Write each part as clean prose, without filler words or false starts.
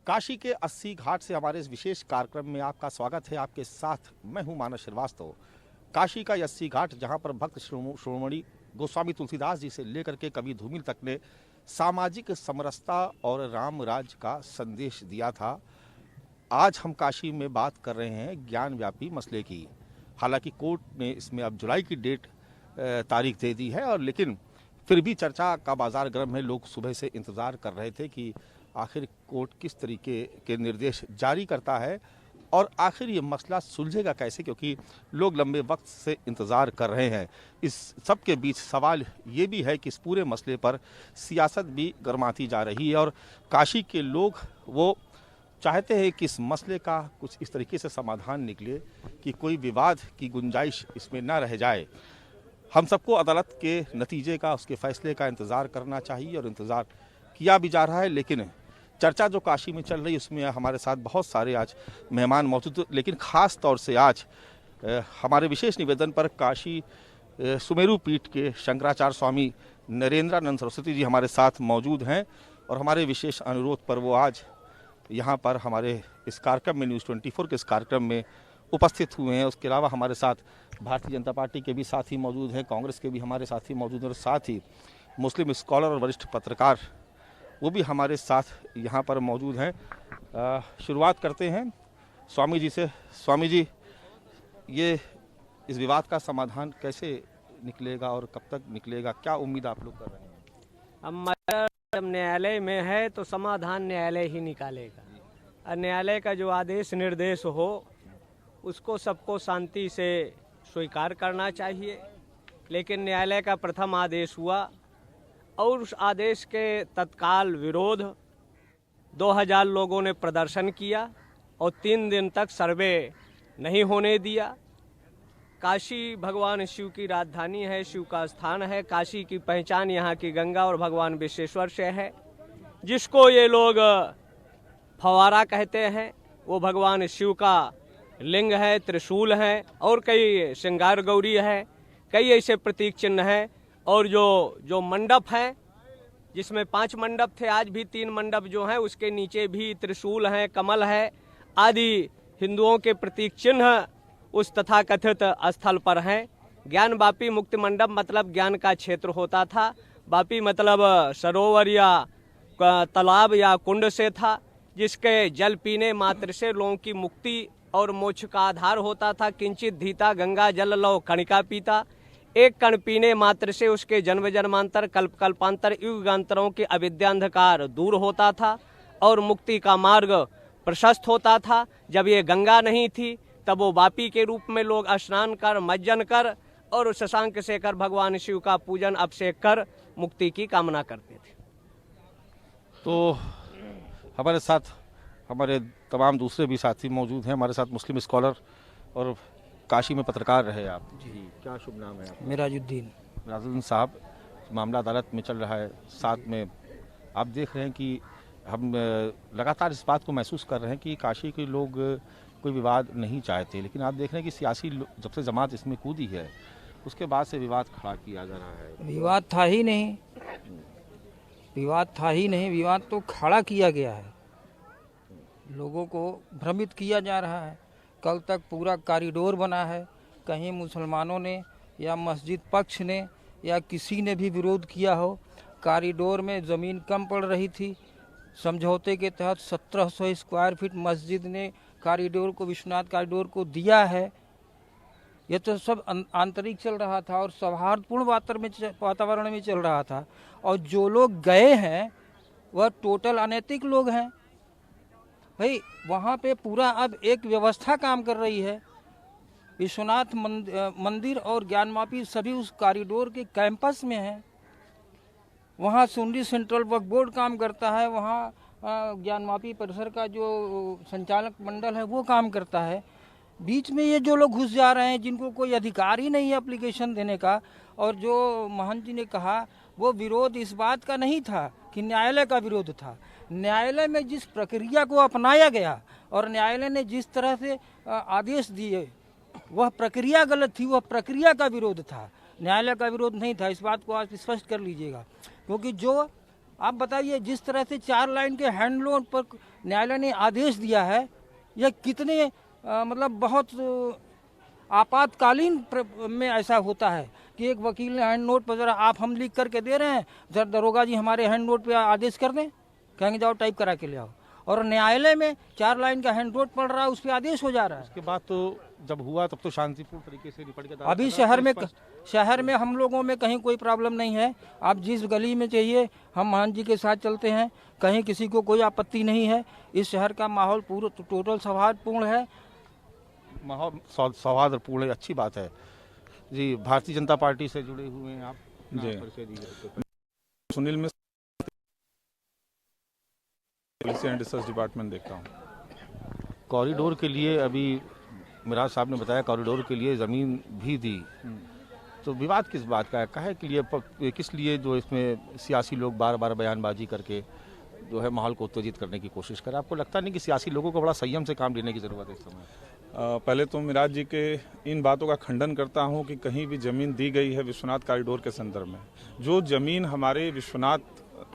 काशी के 80 घाट से हमारे इस विशेष कार्यक्रम में आपका स्वागत है। आपके साथ मैं हूं मानस श्रीवास्तव। काशी का 80 घाट जहां पर भक्त शिरोमणि गोस्वामी तुलसीदास जी से लेकर के कवि धूमिल तक ने सामाजिक समरसता और राम राज का संदेश दिया था। आज हम काशी में बात कर रहे हैं ज्ञान व्यापी मसले की। हालांकि कोर्ट ने इसमें अब जुलाई की तारीख दे दी है, और लेकिन फिर भी चर्चा का बाजार गर्म है। लोग सुबह से इंतज़ार कर रहे थे कि आखिर कोर्ट किस तरीके के निर्देश जारी करता है और आखिर ये मसला सुलझेगा कैसे, क्योंकि लोग लंबे वक्त से इंतज़ार कर रहे हैं। इस सब के बीच सवाल ये भी है कि इस पूरे मसले पर सियासत भी गर्माती जा रही है और काशी के लोग वो चाहते हैं कि इस मसले का कुछ इस तरीके से समाधान निकले कि कोई विवाद की गुंजाइश इसमें न रह जाए। हम सबको अदालत के नतीजे का, उसके फैसले का इंतज़ार करना चाहिए और इंतज़ार किया भी जा रहा है। लेकिन चर्चा जो काशी में चल रही है उसमें हमारे साथ बहुत सारे आज मेहमान मौजूद, लेकिन ख़ास तौर से आज हमारे विशेष निवेदन पर काशी सुमेरु पीठ के शंकराचार्य स्वामी नरेंद्रानंद सरस्वती जी हमारे साथ मौजूद हैं और हमारे विशेष अनुरोध पर वो आज यहाँ पर हमारे इस कार्यक्रम में न्यूज़ 24 के इस कार्यक्रम में उपस्थित हुए हैं। उसके अलावा हमारे साथ भारतीय जनता पार्टी के भी साथी मौजूद हैं, कांग्रेस के भी हमारे साथी मौजूद हैं और साथ ही मुस्लिम स्कॉलर और वरिष्ठ पत्रकार वो भी हमारे साथ यहाँ पर मौजूद हैं। शुरुआत करते हैं स्वामी जी से। स्वामी जी, ये इस विवाद का समाधान कैसे निकलेगा और कब तक निकलेगा, क्या उम्मीद आप लोग कर रहे हैं? अब जब न्यायालय में है तो समाधान न्यायालय ही निकालेगा, और न्यायालय का जो आदेश निर्देश हो उसको सबको शांति से स्वीकार करना चाहिए। लेकिन न्यायालय का प्रथम आदेश हुआ और उस आदेश के तत्काल विरोध 2000 लोगों ने प्रदर्शन किया और 3 दिन तक सर्वे नहीं होने दिया। काशी भगवान शिव की राजधानी है, शिव का स्थान है। काशी की पहचान यहाँ की गंगा और भगवान विश्वेश्वर से है। जिसको ये लोग फवारा कहते हैं वो भगवान शिव का लिंग है, त्रिशूल है और कई श्रृंगार गौरी है, कई ऐसे प्रतीक चिन्ह हैं। और जो मंडप है जिसमें 5 मंडप थे, आज भी 3 मंडप जो हैं उसके नीचे भी त्रिशूल हैं, कमल है आदि हिंदुओं के प्रतीक चिन्ह उस तथाकथित स्थल पर हैं। ज्ञान वापी मुक्ति मंडप मतलब ज्ञान का क्षेत्र होता था। वापी मतलब सरोवर या तालाब या कुंड से था, जिसके जल पीने मात्र से लोगों की मुक्ति और मोक्ष का आधार होता था। किंचित धीता गंगा जल लो कणिका पीता, एक कण पीने मात्र से उसके जन्म जन्मांतर कल्प कल्पांतर युगांतरों के अविद्यांधकार दूर होता था और मुक्ति का मार्ग प्रशस्त होता था। जब ये गंगा नहीं थी तब वो वापी के रूप में लोग स्नान कर, मज्जन कर और शशांक से कर भगवान शिव का पूजन अभिषेक कर मुक्ति की कामना करते थे। तो हमारे साथ हमारे तमाम दूसरे भी साथी मौजूद हैं। हमारे साथ मुस्लिम स्कॉलर और काशी में पत्रकार रहे आप जी, क्या शुभ नाम है आपका? राजुद्दीन साहब, मामला अदालत में चल रहा है। साथ में आप देख रहे हैं कि हम लगातार इस बात को महसूस कर रहे हैं कि काशी के लोग कोई विवाद नहीं चाहते, लेकिन आप देख रहे हैं कि सियासी जब से जमात इसमें कूदी है उसके बाद से विवाद खड़ा किया जा रहा है। विवाद था ही नहीं, विवाद तो खड़ा किया गया है। लोगों को भ्रमित किया जा रहा है। कल तक पूरा कॉरिडोर बना है, कहीं मुसलमानों ने या मस्जिद पक्ष ने या किसी ने भी विरोध किया हो। कॉरिडोर में ज़मीन कम पड़ रही थी, समझौते के तहत 1700 स्क्वायर फीट मस्जिद ने कॉरिडोर को, विश्वनाथ कॉरिडोर को दिया है। ये तो सब आंतरिक चल रहा था और सौहार्दपूर्ण वातावरण में चल रहा था। और जो लोग गए हैं वह टोटल अनैतिक लोग हैं। भाई वहाँ पे पूरा अब एक व्यवस्था काम कर रही है। विश्वनाथ मंदिर और ज्ञानवापी सभी उस कॉरिडोर के कैंपस में है। वहाँ सुंडी सेंट्रल वक्फ बोर्ड काम करता है, वहाँ ज्ञानवापी परिसर का जो संचालक मंडल है वो काम करता है। बीच में ये जो लोग घुस जा रहे हैं जिनको कोई अधिकार ही नहीं है एप्लीकेशन देने का। और जो महंत जी ने कहा वो विरोध इस बात का नहीं था कि न्यायालय का विरोध था। न्यायालय में जिस प्रक्रिया को अपनाया गया और न्यायालय ने जिस तरह से आदेश दिए वह प्रक्रिया गलत थी, वह प्रक्रिया का विरोध था, न्यायालय का विरोध नहीं था। इस बात को आप स्पष्ट कर लीजिएगा, क्योंकि जो आप बताइए, जिस तरह से 4 लाइन के हैंड लोन पर न्यायालय ने आदेश दिया है, यह कितने मतलब बहुत आपातकालीन में ऐसा होता है कि एक वकील ने हैंड नोट पर, जरा आप हम लिख करके दे रहे हैं, जरा दरोगा जी हमारे हैंड नोट पे आदेश कर दें, कहेंगे जाओ टाइप करा के ले आओ, और न्यायालय में 4 लाइन का हैंड नोट पड़ रहा है, उस पर आदेश हो जा रहा है। उसके बाद तो जब हुआ तब तो शांतिपूर्ण तरीके से निपट गया। अभी शहर में हम लोगों में कहीं कोई प्रॉब्लम नहीं है। आप जिस गली में चाहिए हम महान जी के साथ चलते हैं, कहीं किसी को कोई आपत्ति नहीं है। इस शहर का माहौल पूरा टोटल सौहार्दपूर्ण है। माहौल सौहार्दपूर्ण, अच्छी बात है जी। भारतीय जनता पार्टी से जुड़े हुए हैं आप जी। सुनील में पॉलिसी एंड रिसर्च डिपार्टमेंट देखता हूँ। कॉरिडोर के लिए अभी मिराज साहब ने बताया, कॉरिडोर के लिए ज़मीन भी दी, तो विवाद किस बात का है? काहे के लिए, किस लिए जो इसमें सियासी लोग बार बार बयानबाजी करके जो है माहौल को उत्तेजित करने की कोशिश करें? आपको लगता नहीं कि सियासी लोगों को बड़ा संयम से काम लेने की ज़रूरत है इस समय? पहले तो मिराज जी के इन बातों का खंडन करता हूं कि कहीं भी ज़मीन दी गई है विश्वनाथ कॉरिडोर के संदर्भ में। जो ज़मीन हमारे विश्वनाथ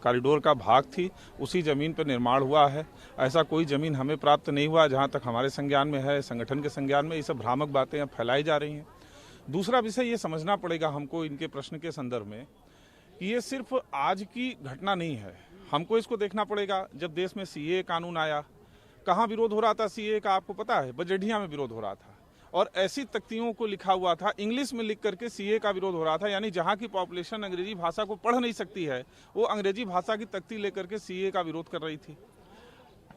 कॉरिडोर का भाग थी, उसी ज़मीन पर निर्माण हुआ है। ऐसा कोई ज़मीन हमें प्राप्त नहीं हुआ, जहां तक हमारे संज्ञान में है, संगठन के संज्ञान में। ये सब भ्रामक बातें अब फैलाई जा रही हैं। दूसरा विषय ये समझना पड़ेगा हमको इनके प्रश्न के संदर्भ में कि ये सिर्फ आज की घटना नहीं है। हमको इसको देखना पड़ेगा, जब देश में सीए कानून आया, कहाँ विरोध हो रहा था सीए का आपको पता है? बजरिया में विरोध हो रहा था, और ऐसी तख्तियों को लिखा हुआ था, इंग्लिश में लिख करके सीए का विरोध हो रहा था। यानी जहाँ की पॉपुलेशन अंग्रेजी भाषा को पढ़ नहीं सकती है, वो अंग्रेजी भाषा की तख्ती लेकर के सीए का विरोध कर रही थी।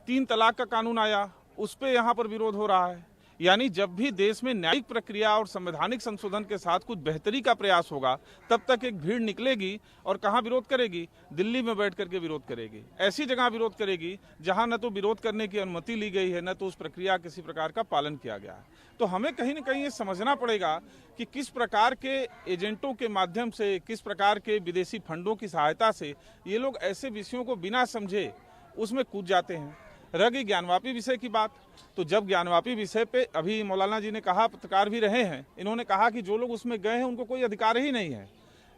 3 तलाक का कानून आया, उस पर यहाँ पर विरोध हो रहा है। यानी जब भी देश में न्यायिक प्रक्रिया और संवैधानिक संशोधन के साथ कुछ बेहतरी का प्रयास होगा, तब तक एक भीड़ निकलेगी और कहाँ विरोध करेगी? दिल्ली में बैठ करके विरोध करेगी। ऐसी जगह विरोध करेगी जहां न तो विरोध करने की अनुमति ली गई है, न तो उस प्रक्रिया किसी प्रकार का पालन किया गया है। तो हमें कहीं न कहीं ये समझना पड़ेगा कि किस प्रकार के एजेंटों के माध्यम से, किस प्रकार के विदेशी फंडों की सहायता से ये लोग ऐसे विषयों को बिना समझे उसमें कूद जाते हैं। रह गई ज्ञानवापी विषय की बात, तो जब ज्ञानवापी विषय पे अभी मौलाना जी ने कहा, पत्रकार भी रहे हैं, इन्होंने कहा कि जो लोग उसमें गए हैं उनको कोई अधिकार ही नहीं है।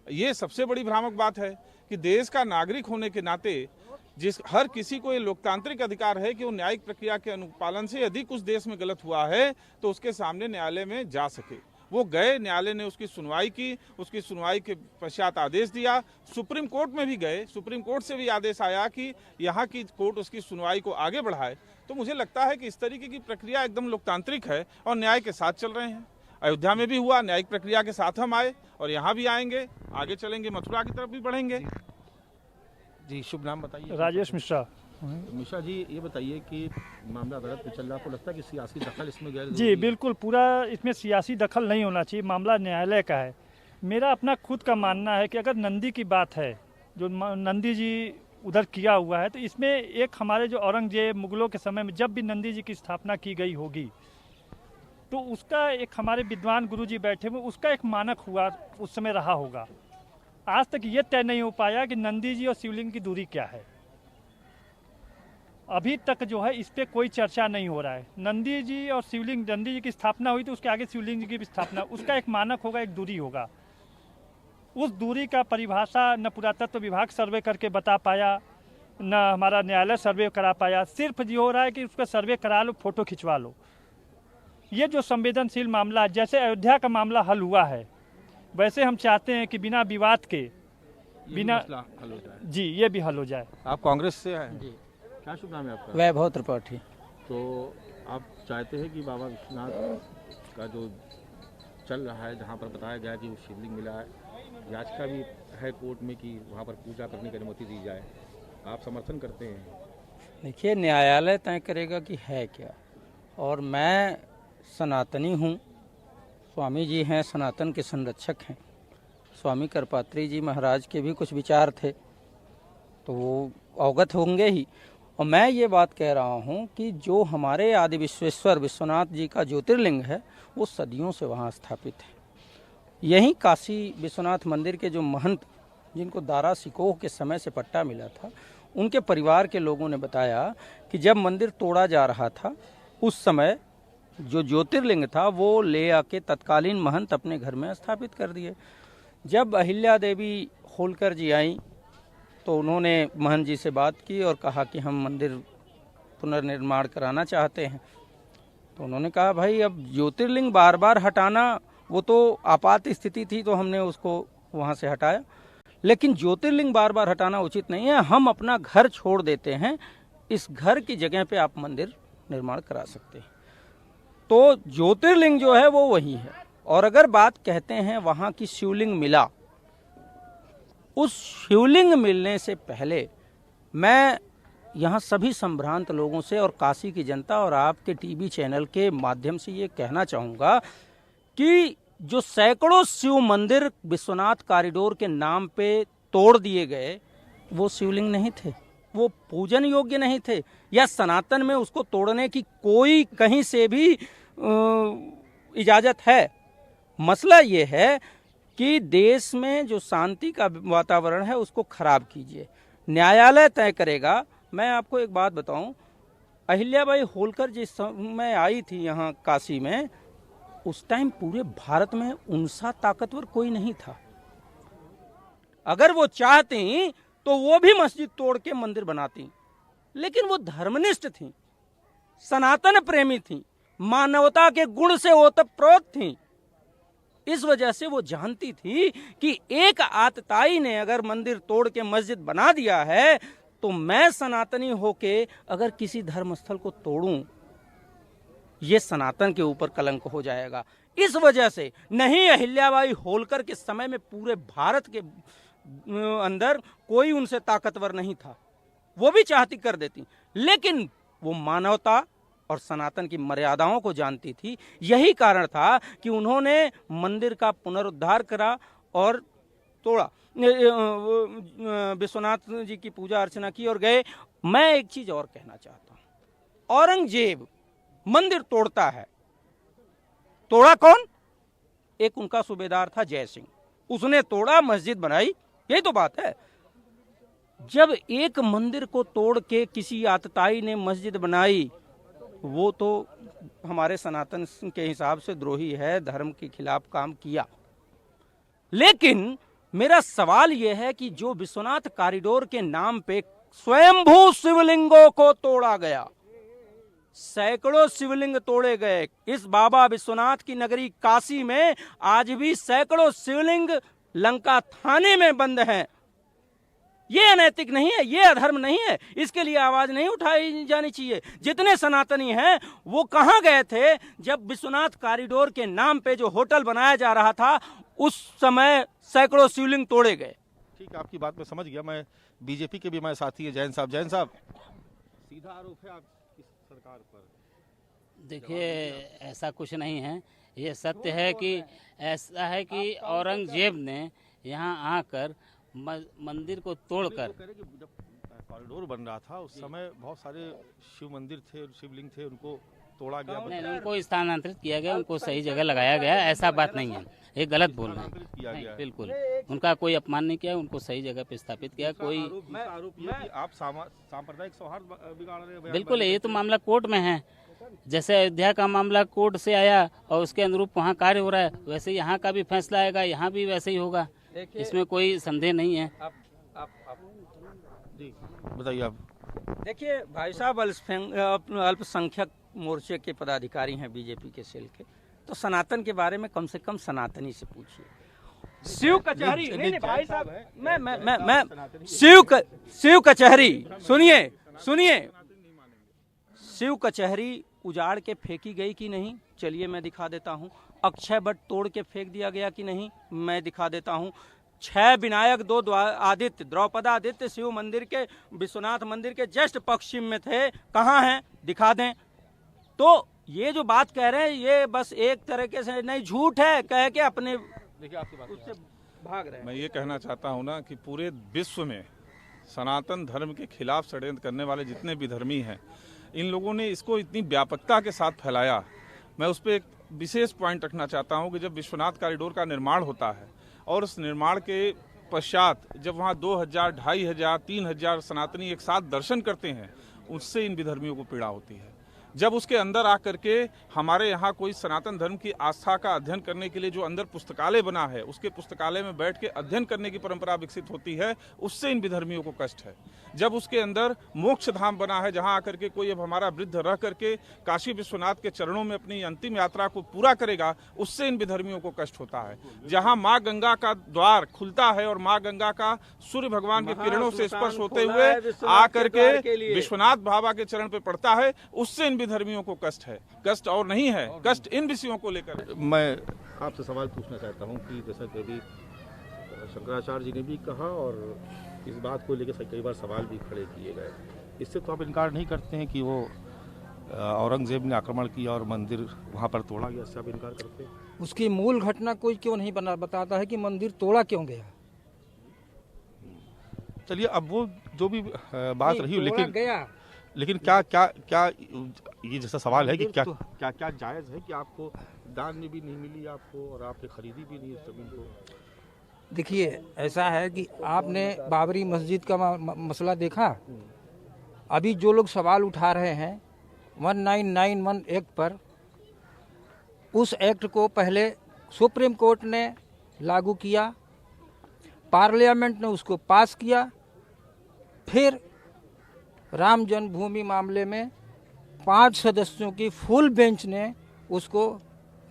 ये सबसे बड़ी भ्रामक बात है कि देश का नागरिक होने के नाते हर किसी को ये लोकतांत्रिक अधिकार है कि वो न्यायिक प्रक्रिया के अनुपालन से यदि कुछ देश में गलत हुआ है तो उसके सामने न्यायालय में जा सके। वो गए, न्यायालय ने उसकी सुनवाई की, उसकी सुनवाई के पश्चात आदेश दिया। सुप्रीम कोर्ट में भी गए, सुप्रीम कोर्ट से भी आदेश आया कि यहाँ की कोर्ट उसकी सुनवाई को आगे बढ़ाए। तो मुझे लगता है कि इस तरीके की प्रक्रिया एकदम लोकतांत्रिक है और न्याय के साथ चल रहे हैं। अयोध्या में भी हुआ, न्यायिक प्रक्रिया के साथ हम आए और यहाँ भी आएंगे, आगे चलेंगे, मथुरा की तरफ भी बढ़ेंगे। जी, शुभ नाम बताइए। राजेश मिश्रा। मिश्रा जी, ये बताइए कि मामला अदालत में चल रहा, आपको लगता है कि सियासी दखल इसमें गैर जी बिल्कुल, पूरा इसमें सियासी दखल नहीं होना चाहिए, मामला न्यायालय का है। मेरा अपना खुद का मानना है कि अगर नंदी की बात है, जो नंदी जी उधर किया हुआ है, तो इसमें एक हमारे जो औरंगजेब मुगलों के समय में जब भी नंदी जी की स्थापना की गई होगी, तो उसका एक हमारे विद्वान गुरुजी बैठे हुए, उसका एक मानक हुआ उस समय रहा होगा। आज तक ये तय नहीं हो पाया कि नंदी जी और शिवलिंग की दूरी क्या है। अभी तक जो है इस पे कोई चर्चा नहीं हो रहा है। नंदी जी और शिवलिंग, नंदी जी की स्थापना हुई तो उसके आगे शिवलिंग जी की भी स्थापना, उसका एक मानक होगा, एक दूरी होगा। उस दूरी का परिभाषा न पुरातत्व विभाग सर्वे करके बता पाया, न हमारा न्यायालय सर्वे करा पाया। सिर्फ ये हो रहा है कि उसका सर्वे करा लो, फोटो खिंचवा लो। ये जो संवेदनशील मामला है, जैसे अयोध्या का मामला हल हुआ है, वैसे हम चाहते हैं कि बिना विवाद के, बिना हल हो जाए। जी, ये भी हल हो जाए। आप कांग्रेस से हैं जी, क्या शुभ नाम है आपका? वैभव त्रिपाठी। तो आप चाहते हैं कि बाबा विश्वनाथ का जो चल रहा है, जहाँ पर बताया गया कि वो शिवलिंग मिला है, याचिका भी है कोर्ट में कि वहाँ पर पूजा करने की अनुमति दी जाए, आप समर्थन करते हैं? देखिए, न्यायालय तय करेगा कि है क्या, और मैं सनातनी हूँ। स्वामी जी हैं, सनातन के संरक्षक हैं। स्वामी करपात्री जी महाराज के भी कुछ विचार थे, तो वो अवगत होंगे ही। और मैं ये बात कह रहा हूँ कि जो हमारे आदि विश्वेश्वर विश्वनाथ जी का ज्योतिर्लिंग है, वो सदियों से वहाँ स्थापित है। यहीं काशी विश्वनाथ मंदिर के जो महंत, जिनको दारा सिकोह के समय से पट्टा मिला था, उनके परिवार के लोगों ने बताया कि जब मंदिर तोड़ा जा रहा था, उस समय जो ज्योतिर्लिंग था वो ले आके तत्कालीन महंत अपने घर में स्थापित कर दिए। जब अहिल्या देवी होलकर जी आई तो उन्होंने महंत जी से बात की और कहा कि हम मंदिर पुनर्निर्माण कराना चाहते हैं। तो उन्होंने कहा भाई अब ज्योतिर्लिंग बार बार हटाना वो तो आपात स्थिति थी, तो हमने उसको वहाँ से हटाया, लेकिन ज्योतिर्लिंग बार बार हटाना उचित नहीं है। हम अपना घर छोड़ देते हैं, इस घर की जगह पे आप मंदिर निर्माण करा सकते हैं। तो ज्योतिर्लिंग जो है वो वही है। और अगर बात कहते हैं वहाँ की शिवलिंग मिला, उस शिवलिंग मिलने से पहले मैं यहाँ सभी संभ्रांत लोगों से और काशी की जनता और आपके टीवी चैनल के माध्यम से ये कहना चाहूँगा कि जो सैकड़ों शिव मंदिर विश्वनाथ कॉरिडोर के नाम पे तोड़ दिए गए, वो शिवलिंग नहीं थे, वो पूजन योग्य नहीं थे, या सनातन में उसको तोड़ने की कोई कहीं से भी इजाज़त है। मसला ये है कि देश में जो शांति का वातावरण है उसको खराब कीजिए, न्यायालय तय करेगा। मैं आपको एक बात बताऊं, अहिल्याबाई होलकर जिस समय आई थी यहाँ काशी में, उस टाइम पूरे भारत में उनसा ताकतवर कोई नहीं था। अगर वो चाहती तो वो भी मस्जिद तोड़ के मंदिर बनाती, लेकिन वो धर्मनिष्ठ थी, सनातन प्रेमी थी, मानवता के गुण से ओतप्रोत थी। इस वजह से वो जानती थी कि एक आतताई ने अगर मंदिर तोड़ के मस्जिद बना दिया है, तो मैं सनातनी होके अगर किसी धर्मस्थल को तोड़ूं, ये सनातन के ऊपर कलंक हो जाएगा। इस वजह से नहीं अहिल्याबाई होलकर के समय में पूरे भारत के अंदर कोई उनसे ताकतवर नहीं था, वो भी चाहती कर देती, लेकिन वो मानवता और सनातन की मर्यादाओं को जानती थी। यही कारण था कि उन्होंने मंदिर का पुनरुद्धार करा और तोड़ा, विश्वनाथ जी की पूजा अर्चना की और गए। मैं एक चीज और कहना चाहता हूं, औरंगजेब मंदिर तोड़ता है, तोड़ा कौन? एक उनका सूबेदार था जय सिंह, उसने तोड़ा, मस्जिद बनाई, यही तो बात है। जब एक मंदिर को तोड़ के किसी आतताई ने मस्जिद बनाई, वो तो हमारे सनातन के हिसाब से द्रोही है, धर्म के खिलाफ काम किया। लेकिन मेरा सवाल यह है कि जो विश्वनाथ कॉरिडोर के नाम पे स्वयंभू शिवलिंगों को तोड़ा गया, सैकड़ों शिवलिंग तोड़े गए, इस बाबा विश्वनाथ की नगरी काशी में आज भी सैकड़ों शिवलिंग लंका थाने में बंद हैं। ये अनैतिक नहीं है, ये अधर्म नहीं है, इसके लिए आवाज नहीं उठाई जानी चाहिए। जितने सनातनी हैं वो कहां गए थे जब विश्वनाथ कॉरिडोर के नाम पे जो होटल बनाया जा रहा था, उस समय सैकड़ों शिवलिंग तोड़े गए। ठीक है, आपकी बात मैं समझ गया। मैं बीजेपी के भी हमारे साथी है जैन साहब। जैन साहब, सीधा आरोप है आपकी सरकार पर। देखिए, ऐसा कुछ नहीं है, ये सत्य है कि ऐसा है कि औरंगजेब ने यहाँ आकर मंदिर को तोड़कर, जब कॉरिडोर बन रहा था उस समय बहुत सारे शिव मंदिर थे, शिवलिंग थे, उनको तोड़ा गया। नहीं, उनको स्थानांतरित किया गया, उनको सही जगह लगाया गया, ऐसा बात नहीं है, ये गलत बोल रहे हैं। बिल्कुल उनका कोई अपमान नहीं किया, उनको सही जगह पे स्थापित किया। कोई आरोप ये कि आप सांप्रदायिक सौहार्द बिगाड़ रहे हैं। बिल्कुल, ये तो मामला कोर्ट में है। जैसे अयोध्या का मामला कोर्ट से आया और उसके अनुरूप वहाँ कार्य हो रहा है, वैसे यहाँ का भी फैसला आएगा, यहाँ भी वैसे ही होगा, इसमें कोई संदेह नहीं है। जी बताइए आप। देखिए भाई साहब, अल्पसंख्यक मोर्चे के पदाधिकारी हैं बीजेपी के सेल के, तो सनातन के बारे में कम से कम सनातनी से पूछिए। शिव कचहरी, नहीं भाई साहब, मैं शिव कचहरी, सुनिए, शिव कचहरी उजाड़ के फेंकी गई कि नहीं, चलिए मैं दिखा देता हूँ। अक्षय वट तोड़ के फेंक दिया गया कि नहीं, मैं दिखा देता हूँ। 6 विनायक 2 आदित्य, द्रौपदादित्य शिव मंदिर के, विश्वनाथ मंदिर के जस्ट पश्चिम में थे, कहाँ हैं, दिखा दें। तो ये जो बात कह रहे हैं ये बस एक तरीके से नहीं, झूठ है, कह के अपने देखिए आपकी बात उससे भाग रहे हैं। मैं ये कहना चाहता हूँ ना कि पूरे विश्व में सनातन धर्म के खिलाफ षड्यंत्र करने वाले जितने भी धर्मी हैं, इन लोगों ने इसको इतनी व्यापकता के साथ फैलाया। मैं उस पर एक विशेष पॉइंट रखना चाहता हूं कि जब विश्वनाथ कॉरिडोर का निर्माण होता है और उस निर्माण के पश्चात जब वहां 2000, 2500, 3000 सनातनी एक साथ दर्शन करते हैं, उससे इन विधर्मियों को पीड़ा होती है। जब उसके अंदर आकर के हमारे यहाँ कोई सनातन धर्म की आस्था का अध्ययन करने के लिए जो अंदर पुस्तकालय बना है, उसके पुस्तकालय में बैठ के अध्ययन करने की परंपरा विकसित होती है, उससे इन विधर्मियों को कष्ट है। जब उसके अंदर मोक्ष धाम बना है, जहाँ आकर के कोई अब हमारा वृद्ध रह करके काशी विश्वनाथ के चरणों में अपनी अंतिम यात्रा को पूरा करेगा, उससे इन विधर्मियों को कष्ट होता है। जहाँ माँ गंगा का द्वार खुलता है और माँ गंगा का सूर्य भगवान के किरणों से स्पर्श होते हुए आकर के विश्वनाथ बाबा के चरण पे पड़ता है, उससे इन विधर्मियों को कष्ट है। कष्ट और नहीं है, कष्ट इन विषयों को लेकर है। मैं आपसे सवाल पूछना चाहता हूँ कि जैसा कि अभी शंकराचार्य जी ने भी कहा और इस बात को लेकर कई बार सवाल भी खड़े किए गए, इससे तो आप इनकार नहीं करते हैं कि वो औरंगजेब ने आक्रमण किया और मंदिर वहाँ पर तोड़ा गया, इससे आप इनकार करते हैं? उसकी मूल घटना कोई क्यों नहीं बताता है कि मंदिर तोड़ा क्यों गया। चलिए, अब वो जो भी बात रही हो, लेकिन क्या ये जैसा सवाल है कि क्या जायज़ है कि आपको दान में भी नहीं मिली आपको और आपने खरीदी भी नहीं इस जमीन को? देखिए, ऐसा है कि आपने बाबरी मस्जिद का मसला देखा। अभी जो लोग सवाल उठा रहे हैं 1991 एक्ट पर, उस एक्ट को पहले सुप्रीम कोर्ट ने लागू किया, पार्लियामेंट ने उसको पास किया, फिर राम जन्मभूमि मामले में 5 सदस्यों की फुल बेंच ने उसको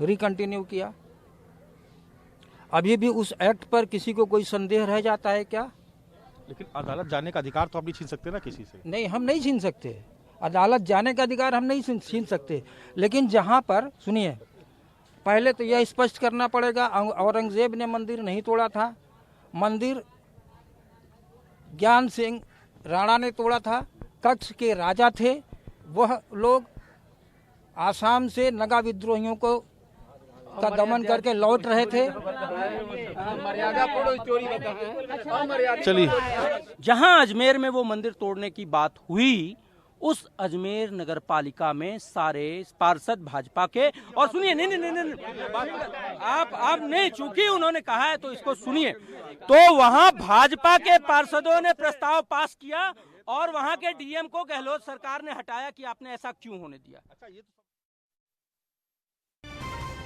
रिकंटिन्यू किया। अभी भी उस एक्ट पर किसी को कोई संदेह रह जाता है क्या? लेकिन अदालत जाने का अधिकार तो आप नहीं छीन सकते ना किसी से। नहीं, हम नहीं छीन सकते, अदालत जाने का अधिकार हम नहीं छीन सकते। लेकिन जहाँ पर, सुनिए, पहले तो यह स्पष्ट करना पड़ेगा, औरंगजेब ने मंदिर नहीं तोड़ा था, मंदिर ज्ञान सिंह राणा ने तोड़ा था। कच्छ के राजा थे, वह लोग आसाम से नगा विद्रोहियों को का दमन करके लौट रहे थे। चलिए, जहां अजमेर में वो मंदिर तोड़ने की बात हुई, उस अजमेर नगर पालिका में सारे पार्षद भाजपा के, और सुनिए, नहीं, आप नहीं, चूंकि उन्होंने कहा है तो इसको सुनिए, तो वहां भाजपा के पार्षदों ने प्रस्ताव पास किया और वहां के डीएम को गहलोत सरकार ने हटाया कि आपने ऐसा क्यों होने दिया।